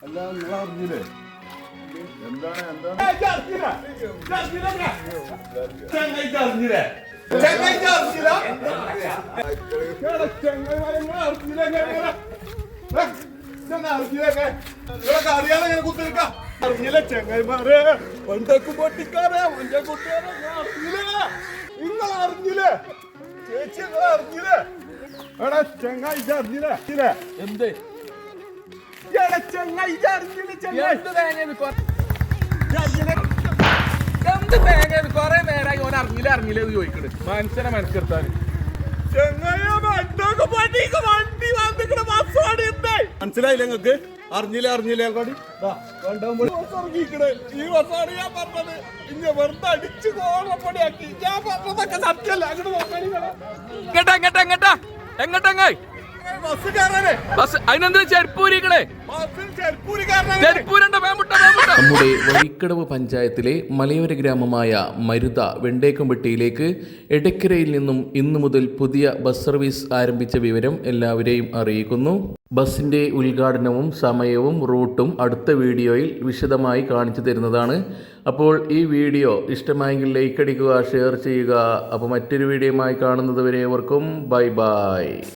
അല്ല നിങ്ങൾ അറിഞ്ഞില്ലേ എന്താണ് അറിയാതെ അറിഞ്ഞില്ല ചെങ്ങായിമാരെ പണ്ടൊക്കെ പൊട്ടിക്കാരെ മഞ്ച കുട്ടിയാരെ അറിഞ്ഞില്ലേ നിങ്ങൾ അറിഞ്ഞില്ലേ ചേച്ചി നിങ്ങൾ അറിഞ്ഞില്ലേ എടാ ചെങ്ങായി അറിഞ്ഞില്ലേ എന്ത് കൊറേ നേരമായി ഓൻ അറിഞ്ഞില്ല ചോദിക്കണ് മനുഷ്യനെ മനസ്സിലെത്താൻ മനസ്സിലായില്ല നിങ്ങക്ക് അറിഞ്ഞില്ല ഈ ബസ്സാണ് ഞാൻ പറഞ്ഞത് ഇങ്ങനെ വെറുതെ അടിച്ച് കോളപ്പടിയാക്കി ഞാൻ പറഞ്ഞതൊക്കെ സത്യമല്ല എങ്ങോട്ടെങ്ങായി ബസ് കയറാനേ ബസ് അതിനെന്തിനാ ചെരുപ്പൂരിക്കണേ നമ്മുടെ വഴിക്കടവ് പഞ്ചായത്തിലെ മലയോര ഗ്രാമമായ മരുത വെണ്ടേക്കംപെട്ടിയിലേക്ക് എടക്കരയിൽ നിന്നും ഇന്നു മുതൽ പുതിയ ബസ് സർവീസ് ആരംഭിച്ച വിവരം എല്ലാവരെയും അറിയിക്കുന്നു. ബസിൻ്റെ ഉദ്ഘാടനവും സമയവും റൂട്ടും അടുത്ത വീഡിയോയിൽ വിശദമായി കാണിച്ചു തരുന്നതാണ്. അപ്പോൾ ഈ വീഡിയോ ഇഷ്ടമായെങ്കിൽ ലൈക്ക് അടിക്കുക, ഷെയർ ചെയ്യുക. അപ്പോൾ മറ്റൊരു വീഡിയോയുമായി കാണുന്നത് വരെ ഏവർക്കും ബൈ ബൈ.